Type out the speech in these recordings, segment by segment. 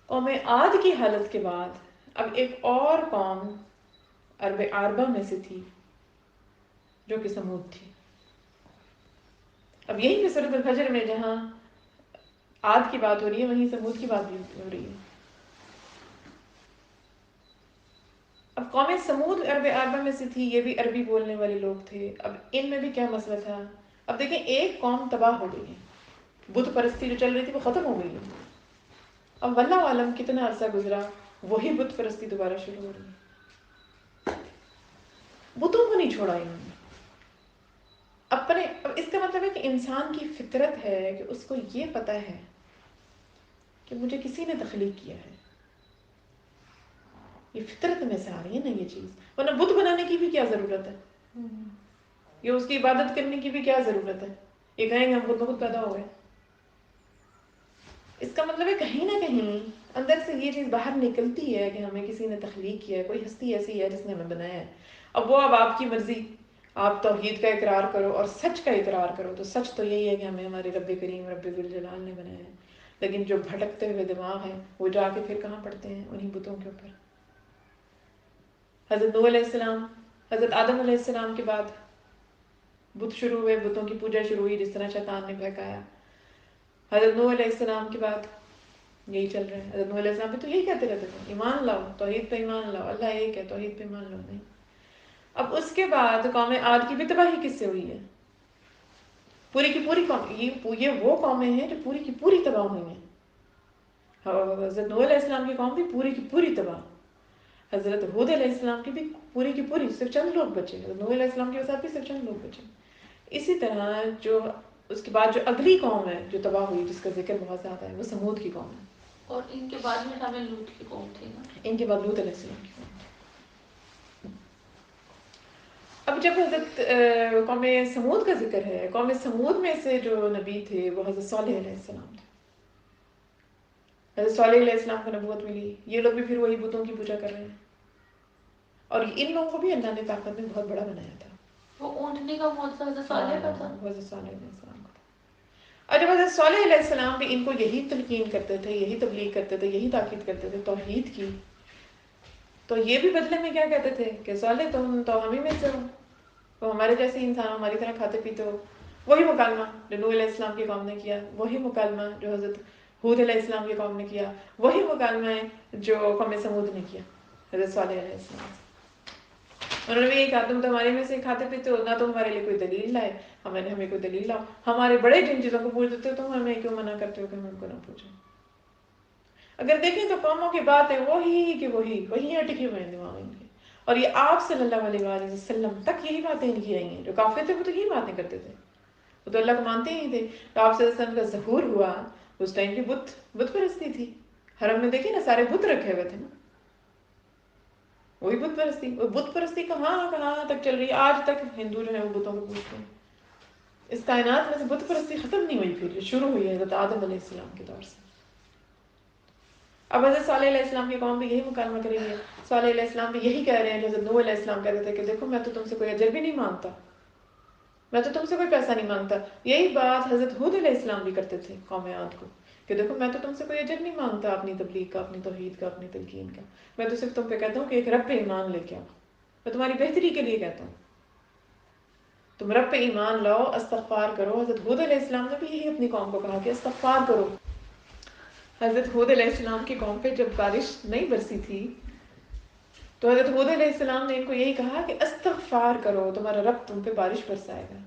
قوم عاد کی حالت کے بعد اب ایک اور قوم عرب عربہ میں سے تھی جو کہ سمود تھی. اب یہی پہ سورۃ الفجر میں جہاں عاد کی بات ہو رہی ہے وہیں سمود کی بات بھی ہو رہی ہے. اب قوم سمود عرب عربہ میں سے تھی، یہ بھی عربی بولنے والے لوگ تھے. اب ان میں بھی کیا مسئلہ تھا؟ اب دیکھیں ایک قوم تباہ ہو گئی ہے، بت پرستی جو چل رہی تھی وہ ختم ہو گئی ہے. اب واللہ عالم کتنا عرصہ گزرا وہی بت پرستی دوبارہ شروع ہو رہی ہے. بتوں کو نہیں چھوڑا انہوں نے اپنے. اب اس کا مطلب ہے کہ انسان کی فطرت ہے کہ اس کو یہ پتہ ہے کہ مجھے کسی نے تخلیق کیا ہے. یہ فطرت میں سے آ رہی ہے نا یہ چیز، ورنہ بت بنانے کی بھی کیا ضرورت ہے؟ یہ اس کی عبادت کرنے کی بھی کیا ضرورت ہے؟ یہ کہیں گے ہم خود بخود پیدا ہو گئے. اس کا مطلب ہے کہیں نہ کہیں اندر سے یہ چیز باہر نکلتی ہے کہ ہمیں کسی نے تخلیق کیا ہے، کوئی ہستی ایسی ہے جس نے ہمیں بنایا ہے. اب آپ کی مرضی، آپ توحید کا اقرار کرو اور سچ کا اقرار کرو، تو سچ تو یہی ہے کہ ہمیں ہمارے رب کریم رب ذوالجلال نے بنایا ہے. لیکن جو بھٹکتے ہوئے دماغ ہیں وہ جا کے پھر کہاں پڑتے ہیں؟ انہیں بتوں کے اوپر. حضرت نوح علیہ السلام، حضرت آدم علیہ السلام کے بعد بت شروع ہوئے، بتوں کی پوجا شروع ہوئی جس طرح شیطان نے بہکایا. حضرت نوح علیہ السلام کے بعد یہی چل رہا ہے. حضرت نوح علیہ السلام بھی تو یہی کہتے رہتے تھے ایمان لاؤ، توحید پہ ایمان لاؤ، اللہ ایک ہے، توحید پہ ایمان لاؤ. نہیں. اب اس کے بعد قوم عاد کی بھی تباہی کس سے ہوئی ہے؟ پوری کی پوری قوم، یہ وہ قومیں ہیں جو پوری کی پوری تباہ ہوئی ہیں. حضرت نوح علیہ السلام کی قوم بھی پوری کی پوری تباہ. حضرت ہود علیہ السلام کی بھی پوری کی پوری، صرف چند لوگ بچے. حضرت نوح علیہ السلام کے ساتھ بھی صرف چند لوگ بچے. اسی طرح جو اس کے بعد جو اگلی قوم ہے جو تباہ ہوئی، جس کا ذکر بہت زیادہ ہے، وہ سمود کی قوم ہے. اور ان کے بعد میں شامل لوط کی قوم تھی نا. ان کے بعد لوط علیہ السلام کی قوم. اب جب حضرت قوم سمود کا ذکر ہے، قوم سمود میں سے جو نبی تھے وہ حضرت صالح علیہ السلام تھے. حضرت صالح علیہ السلام کو نبوت ملی. یہ لوگ بھی پھر وہی بتوں کی پوجا کر رہے ہیں. اور ان لوگوں کو بھی اللہ نے طاقت میں بہت بڑا بنایا تھا. وہ اونٹنے کا معجزہ حضرت صالح کا تھا. حضرت صالح علیہ السلام کا تھا. اور جب حضرت صالح علیہ السلام بھی ان کو یہی تلقین کرتے تھے، یہی تبلیغ کرتے تھے، یہی تاکید کرتے تھے توحید کی، تو یہ بھی بدلے میں کیا کہتے تھے کہ صالح تم تو ہم ہی میں سے ہو، تو ہمارے جیسے انسان، ہماری طرح کھاتے پیتے ہو. وہی مکالمہ جو نوح علیہ السلام کی قوم نے کیا، وہی مکالمہ جو حضرت ہود علیہ السلام کی قوم نے کیا، وہی مکالمہ ہے جو قوم سمود نے کیا حضرت صالح علیہ السلام. انہوں نے بھی یہ کہا تم تو ہمارے میں سے کھاتے پیتے ہو، نہ تم ہمارے لیے کوئی دلیل لائے، ہمیں کوئی دلیل لاؤ. ہمارے بڑے جن چیزوں کو پوچھ دیتے ہو تم ہمیں کیوں منع کرتے ہو کہ ہم ان کو نہ پوچھیں؟ اگر دیکھیں تو قوموں کی باتیں وہی کہ وہی اٹکی ہوئے ہیں دماغ ان کے. اور یہ آپ صلی اللہ علیہ وآلہ وسلم تک یہی باتیں ان کی آئی ہیں. جو کافر تھے وہ تو یہی باتیں کرتے تھے، وہ تو اللہ کو مانتے ہی تھے. تو آپ صلی اللہ علیہ وسلم کا ظہور ہوا اس ٹائم کی بت پرستی تھی. حرم میں دیکھیں نا سارے بت رکھے ہوئے تھے نا، وہی بت پرستی. وہ بت پرستی کہاں تک چل رہی ہے آج تک. ہندو جو ہے وہ بتوں کو پوجتے ہیں. اس کائنات میں سے بت پرستی ختم نہیں ہوئی، پھر شروع ہوئی ہے حضرت آدم علیہ السلام کے دور سے. اب حضرت صالح علیہ السلام کی قوم بھی یہی مکالمہ کریں گے. صالح علیہ السلام بھی یہی کہہ رہے ہیں جو حضرت نوح علیہ السلام کہتے تھے کہ دیکھو میں تو تم سے کوئی اجر بھی نہیں مانگتا، میں تو تم سے کوئی پیسہ نہیں مانگتا. یہی بات حضرت ہود علیہ السلام بھی کرتے تھے قوم عاد کو کہ دیکھو میں تو تم سے کوئی اجر نہیں مانگتا اپنی تبلیغ کا، اپنی توحید کا، اپنی تلقین کا. میں تو صرف تم پہ کہتا ہوں کہ ایک رب پہ ایمان لے کے آؤ. میں تمہاری بہتری کے لیے کہتا ہوں تم رب پہ ایمان لاؤ، استغفار کرو. حضرت ہود علیہ السلام نے بھی یہی اپنی قوم کو کہا کہ استغفار کرو. حضرت ہود علیہ السلام کی قوم پہ جب بارش نہیں برسی تھی تو حضرت ہود علیہ السلام نے ان کو یہی کہا کہ استغفار کرو، تمہارا رب تم پہ بارش برسائے گا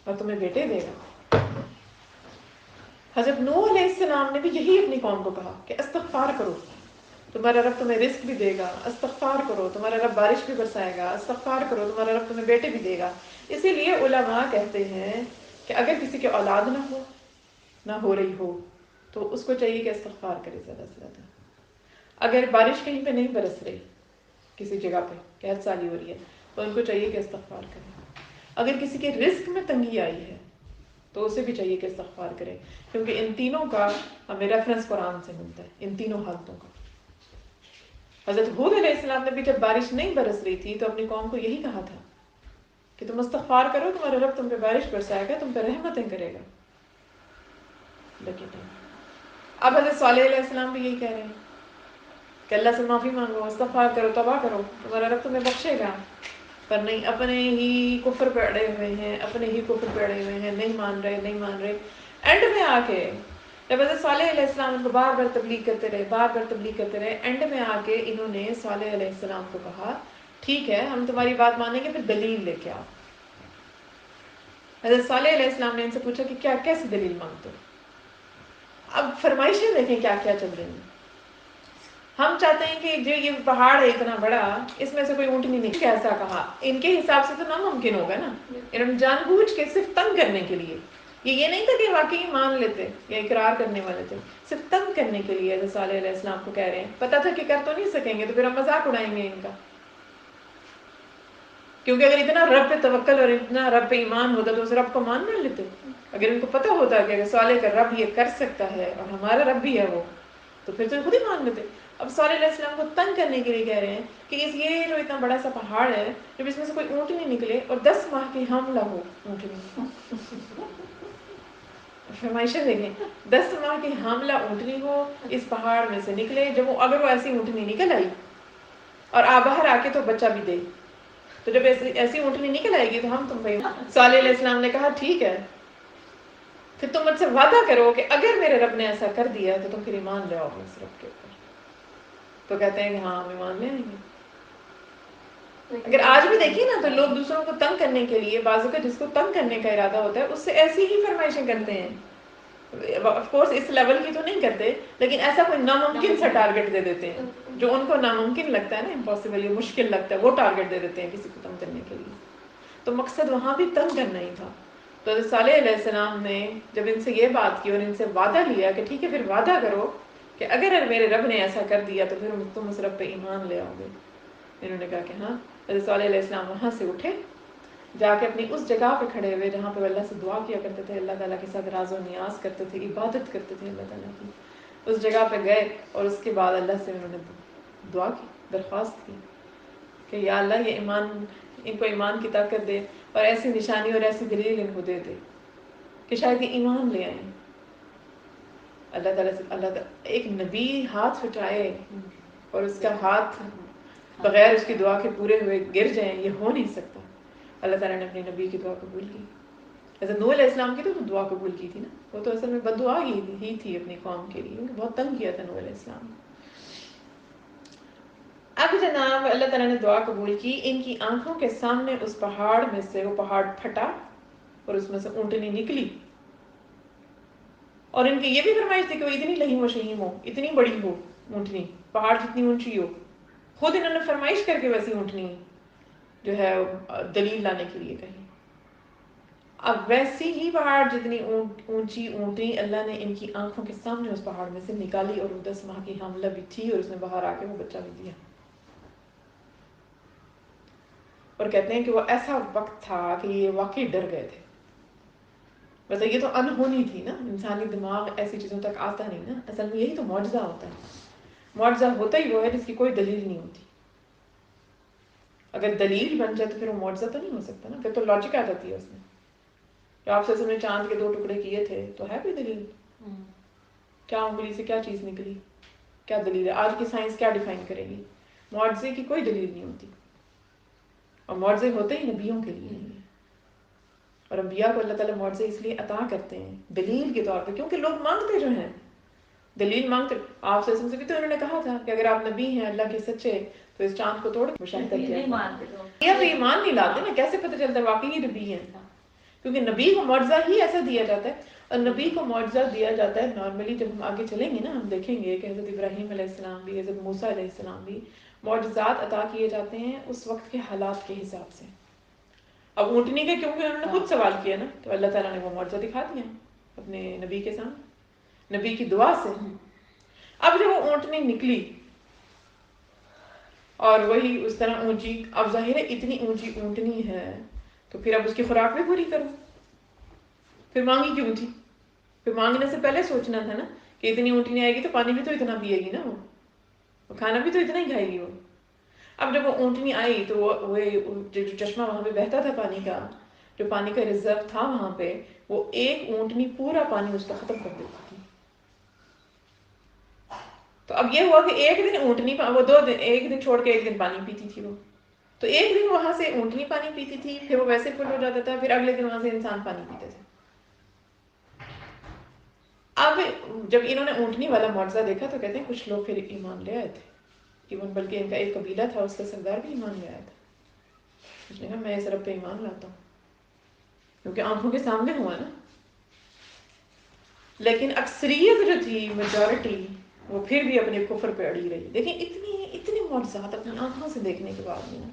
اور تمہیں بیٹے دے گا. حضرت نوح علیہ السلام نے بھی یہی اپنی قوم کو کہا کہ استغفار کرو، تمہارا رب تمہیں رزق بھی دے گا. استغفار کرو، تمہارا رب بارش بھی برسائے گا. استغفار کرو، تمہارا رب تمہیں بیٹے بھی دے گا. اسی لیے علماء کہتے ہیں کہ اگر کسی کے اولاد نہ ہو رہی ہو تو اس کو چاہیے کہ استغفار کرے زیادہ سے زیادہ. اگر بارش کہیں پہ نہیں برس رہی، کسی جگہ پہ قحط سالی ہو رہی ہے، تو ان کو چاہیے کہ استغفار کرے. اگر کسی کے رزق میں تنگی آئی ہے تو اسے بھی چاہیے کہ استغفار کرے، کیونکہ ان تینوں کا ہمیں ریفرنس قرآن سے ملتا ہے، ان تینوں حالتوں کا. حضرت ہود علیہ السلام نے بھی جب بارش نہیں برس رہی تھی تو اپنی قوم کو یہی کہا تھا کہ تم استغفار کرو، تمہارا رب تم پہ بارش برسائے گا، تم پہ رحمتیں کرے گا. لیکن اب حضرت صالح علیہ السلام بھی یہی کہہ رہے ہیں کہ اللہ سے معافی مانگو، استغفار کرو، توبہ کرو، تمہارا رب تمہیں بخشے گا. پر نہیں، اپنے ہی کفر پہ اڑے ہوئے ہیں، اپنے ہی کفر پہ اڑے ہوئے ہیں، نہیں مان رہے. اینڈ میں آ کے جب حضرت صالح علیہ السلام ان کو بار بار تبلیغ کرتے رہے، اینڈ میں آ کے انہوں نے صالح علیہ السلام کو کہا ٹھیک ہے ہم تمہاری بات مانیں گے، پھر دلیل لے کے آؤ. حضرت صالح علیہ السلام نے ان سے پوچھا کہ کیا کیسی دلیل مانگتے ہو؟ اب فرمائشیں دیکھیں کیا کیا چل رہی ہیں. ہم چاہتے ہیں کہ جو یہ پہاڑ ہے اتنا بڑا، اس میں سے کوئی اونٹنی نہیں. کیسا کہا؟ ان کے حساب سے تو ناممکن ہوگا نا. انہوں نے جان بوجھ کے صرف تنگ کرنے کے لیے، یہ نہیں تھا کہ واقعی مان لیتے یا اقرار کرنے والے تھے، صرف تنگ کرنے کے لیے حضرت صالح علیہ السلام کو کہہ رہے ہیں. پتہ تھا کہ کر تو نہیں سکیں گے، تو پھر ہم مذاق اڑائیں گے ان کا. کیونکہ اگر اتنا رب پہ توکل اور اتنا رب پہ ایمان ہوتا تو اس رب کو مان نہ لیتے. اگر ان کو پتہ ہوتا کہ اگر صالح کا رب یہ کر سکتا ہے اور ہمارا رب بھی ہے وہ، تو پھر تو خود ہی مان لیتے. اب صالح علیہ السلام کو تنگ کرنے کے لیے کہہ رہے ہیں کہ یہ جو اتنا بڑا سا پہاڑ ہے، جب اس میں سے کوئی اونٹنی نکلے اور 10 ماہ کی حاملہ ہو اونٹنی، فرمائشیں دیکھیں، 10 ماہ کی حاملہ اونٹنی ہو اس پہاڑ میں سے نکلے، جب اگر وہ ایسی اونٹنی نکل آئی اور باہر آ کے تو بچہ بھی دے، تو جب ایسی اونٹنی نکل آئے گی تو ہم تم پہ. صالح علیہ السلام نے کہا ٹھیک ہے، پھر تم مجھ سے وعدہ کرو کہ اگر میرے رب نے ایسا کر دیا تو تم پھر ایمان لے آؤ گے اس رب کے اوپر. تو کہتے ہیں کہ ہاں ہم ایمان لے آئیں گے. اگر آج بھی دیکھیے نا تو لوگ دوسروں کو تنگ کرنے کے لیے، بعض اوقات جس کو تنگ کرنے کا ارادہ ہوتا ہے اس سے ایسی ہی فرمائشیں کرتے ہیں. آف کورس اس لیول کی تو نہیں کرتے، لیکن ایسا کوئی ناممکن سا ٹارگٹ دے دیتے ہیں جو ان کو ناممکن لگتا ہے نا، امپاسبل یا مشکل لگتا ہے، وہ ٹارگٹ دے دیتے ہیں کسی کو تنگ کرنے کے لیے. تو مقصد وہاں بھی تنگ کرنا ہی تھا. تو حضرت صالح علیہ السلام نے جب ان سے یہ بات کی اور ان سے وعدہ لیا کہ ٹھیک ہے پھر وعدہ کرو کہ اگر میرے رب نے ایسا کر دیا تو پھر تم اس رب پہ ایمان لے آؤ گے. انہوں نے کہا کہ ہاں. حضرت صالح علیہ السلام وہاں سے اٹھے، جا کے اپنی اس جگہ پہ کھڑے ہوئے جہاں پہ اللہ سے دعا کیا کرتے تھے، اللہ تعالیٰ کے ساتھ راز و نیاز کرتے تھے، عبادت کرتے تھے اللہ تعالیٰ کی. اس جگہ پہ گئے اور اس کے بعد اللہ سے انہوں نے دعا کی، درخواست کی کہ یا اللہ یہ ان کو ایمان کی طاقت دے اور ایسی نشانی اور ایسی دلیل ان کو دے دے کہ شاید یہ ایمان لے آئیں. اللہ تعالیٰ سے ایک نبی ہاتھ اٹھائے اور اس کا ہاتھ بغیر اس کی دعا کے پورے ہوئے گر جائیں، یہ ہو نہیں سکتا. اللہ تعالیٰ نے اپنے نبی کی دعا قبول کی. حضرت نوح علیہ السلام کی تو دعا قبول کی تھی نا، وہ تو اصل میں بددعا ہی تھی اپنی قوم کے لیے، بہت تنگ کیا تھا نوح علیہ السلام. اب جناب اللہ تعالیٰ نے دعا قبول کی، ان کی آنکھوں کے سامنے اس پہاڑ میں سے وہ پہاڑ پھٹا اور اس میں سے اونٹنی نکلی. اور ان کی یہ بھی فرمائش تھی کہ وہ اتنی لہیم و شہیم ہو، اتنی بڑی ہو اونٹنی، پہاڑ جتنی اونچی ہو. خود انہوں نے فرمائش کر کے ویسی اونٹنی جو ہے دلیل لانے کے لیے کہی. اب ویسی ہی پہاڑ جتنی اونچی اونٹنی اللہ نے ان کی آنکھوں کے سامنے اس پہاڑ میں سے نکالی، اور وہ 10 ماہ کی حاملہ بھی تھی اور اس نے باہر آ کے وہ بچہ بھی دیا. اور کہتے ہیں کہ وہ ایسا وقت تھا کہ یہ واقعی ڈر گئے تھے. ویسے یہ تو انہونی تھی نا، انسانی دماغ ایسی چیزوں تک آتا نہیں نا. اصل میں یہی تو معجزہ ہوتا ہے. معجزہ ہوتا ہی وہ ہے جس کی کوئی دلیل نہیں ہوتی. اگر دلیل بن جائے تو پھر وہ معجزہ تو نہیں ہو سکتا نا، پھر تو لاجک آ جاتی ہے اس میں. جو آپ سے چاند کے 2 ٹکڑے کیے تھے تو ہے کوئی دلیل؟ کیا انگلی سے کیا چیز نکلی؟ کیا دلیل ہے؟ آج کی سائنس کیا ڈیفائن کرے گی؟ معجزے کی کوئی دلیل نہیں ہوتی. اور معجزے ہوتے ہی نبیوں کے لیے ہیں. اور انبیاء کو اللہ تعالیٰ معجزے اس لیے عطا کرتے ہیں دلیل کے طور پہ، کیونکہ لوگ مانگتے جو ہیں دلیل مانگتے. آپ سے بھی تو انہوں نے کہا تھا کہ اگر آپ نبی ہیں اللہ کے سچے تو اس چاند کو توڑ کے مشاہدہ کیا. یا تو ایمان نہیں لاتے نا، کیسے پتہ چلتا ہے واقعی نبی ہیں؟ کیونکہ نبی کو معجزہ ہی ایسا دیا جاتا ہے. اور نبی کو معجزہ دیا جاتا ہے نارملی، جب ہم آگے چلیں گے نا ہم دیکھیں گے کہ حضرت ابراہیم علیہ السلام بھی، حضرت موسیٰ علیہ السلام بھی معجزات عطا کیے جاتے ہیں اس وقت کے حالات کے حساب سے. اب اونٹنی کے کیونکہ انہوں نے خود سوال کیا نا، تو اللہ تعالیٰ نے وہ معجزہ دکھا دیا اپنے نبی کے سامنے، نبی کی دعا سے. اب جب وہ اونٹنی نکلی اور وہی اس طرح اونچی، اب ظاہر ہے اتنی اونچی اونٹنی ہے تو پھر اب اس کی خوراک بھی پوری کرو. پھر مانگی کیوں تھی؟ پھر مانگنے سے پہلے سوچنا تھا نا کہ اتنی اونٹنی آئے گی تو پانی بھی تو اتنا پیے گی نا، وہ کھانا بھی تو اتنا ہی کھائے گی وہ. اب جب وہ اونٹنی آئی تو وہ جو چشمہ وہاں پہ بہتا تھا پانی کا، جو پانی کا ریزرو تھا وہاں پہ، وہ ایک اونٹنی پورا پانی اس کا ختم کر دیتی تھی. تو اب یہ ہوا کہ ایک دن اونٹنی وہ ایک دن چھوڑ کے ایک دن پانی پیتی تھی وہ، تو ایک دن وہاں سے اونٹنی پانی پیتی تھی، پھر وہ ویسے فل ہو جاتا تھا، پھر اگلے دن وہاں سے انسان پانی پیتے تھے۔ اب جب انہوں نے اونٹنی والا معجزہ دیکھا تو کہتے ہیں کچھ لوگ پھر ایمان لے آئے تھے، ایون بلکہ ان کا ایک قبیلہ تھا اس کا سردار بھی ایمان لے آیا تھا، اس نے کہا میں اس رب پہ ایمان لاتا ہوں، کیونکہ آنکھوں کے سامنے ہوا نا۔ لیکن اکثریت جو تھی، میجورٹی، وہ پھر بھی اپنے کفر پہ اڑی رہی۔ دیکھیں اتنے معجزات اپنی آنکھوں سے دیکھنے کے بعد بھی نا،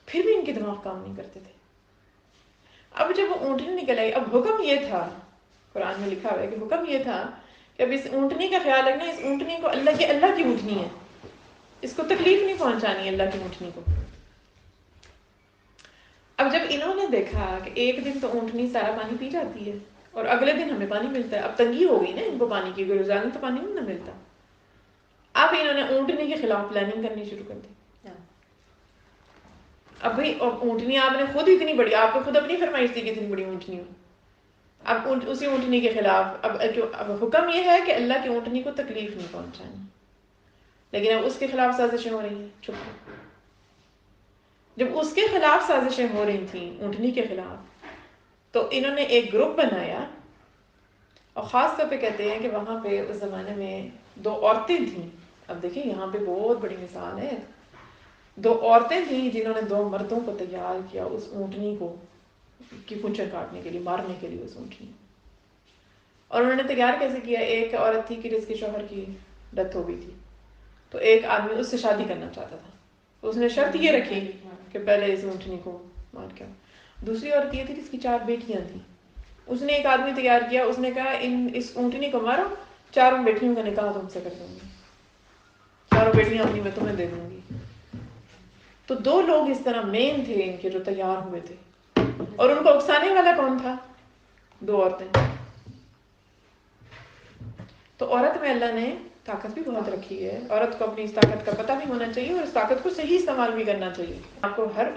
پھر بھی ان کے دماغ کام نہیں کرتے تھے۔ اب جب وہ اونٹنی نکل آئی، اب حکم یہ تھا، قرآن میں لکھا ہوا ہے کہ حکم یہ تھا کہ اب اس اونٹنی کا خیال رکھنا، اس اونٹنی کو اللہ کی اونٹنی ہے، اس کو تکلیف نہیں پہنچانی اللہ کی اونٹنی کو۔ اب جب انہوں نے دیکھا کہ ایک دن تو اونٹنی سارا پانی پی جاتی ہے اور اگلے دن ہمیں پانی ملتا ہے، اب تنگی ہو گئی نا ان کو پانی کی، روزانہ تو پانی نہیں نہ ملتا۔ اب انہوں نے اونٹنی کے خلاف پلاننگ کرنی شروع کر دی۔ اب بھائی اونٹنی آپ نے خود اتنی بڑی، آپ کو خود اپنی فرمائش تھی کہ اتنی بڑی اونٹنی ہو، اب اسی اونٹنی کے خلاف اب حکم یہ ہے کہ اللہ کی اونٹنی کو تکلیف نہیں پہنچانی، لیکن اب اس کے خلاف سازشیں ہو رہی ہیں چھپ۔ جب اس کے خلاف سازشیں ہو رہی تھیں اونٹنی کے خلاف، تو انہوں نے ایک گروپ بنایا، اور خاص طور پہ کہتے ہیں کہ وہاں پہ اس زمانے میں 2 عورتیں تھیں۔ اب دیکھیں یہاں پہ بہت بڑی مثال ہے، 2 عورتیں تھیں جنہوں نے 2 مردوں کو تیار کیا اس اونٹنی کو کی پونچھیں کاٹنے کے لیے، مارنے کے لیے اس اونٹنی کو۔ اور انہوں نے تیار کیسے کیا؟ ایک عورت تھی کہ جس کے شوہر کی ڈیتھ ہو گئی تھی، تو ایک آدمی اس سے شادی کرنا چاہتا تھا، اس نے شرط یہ رکھی کہ پہلے اس اونٹنی کو مار کے۔ دوسری عورت یہ تھی جس کی 4 بیٹیاں تھیں، اس نے ایک آدمی تیار کیا، اس نے کہا اس اونٹنی کو مارو، 4 بیٹیوں کا نکاح تم سے کر دوں گی، 4 بیٹیاں اپنی میں تمہیں دے دوں گی۔ تو 2 لوگ اس طرح مین تھے ان کے جو تیار ہوئے تھے، اور ان کو اکسانے والا کون تھا؟ 2 عورتیں۔ تو عورت میں اللہ نے طاقت بھی بہت رکھی ہے، عورت کو اپنی اس طاقت کا پتہ بھی ہونا چاہیے اور اس طاقت کو صحیح استعمال بھی کرنا چاہیے۔ آپ کو ہر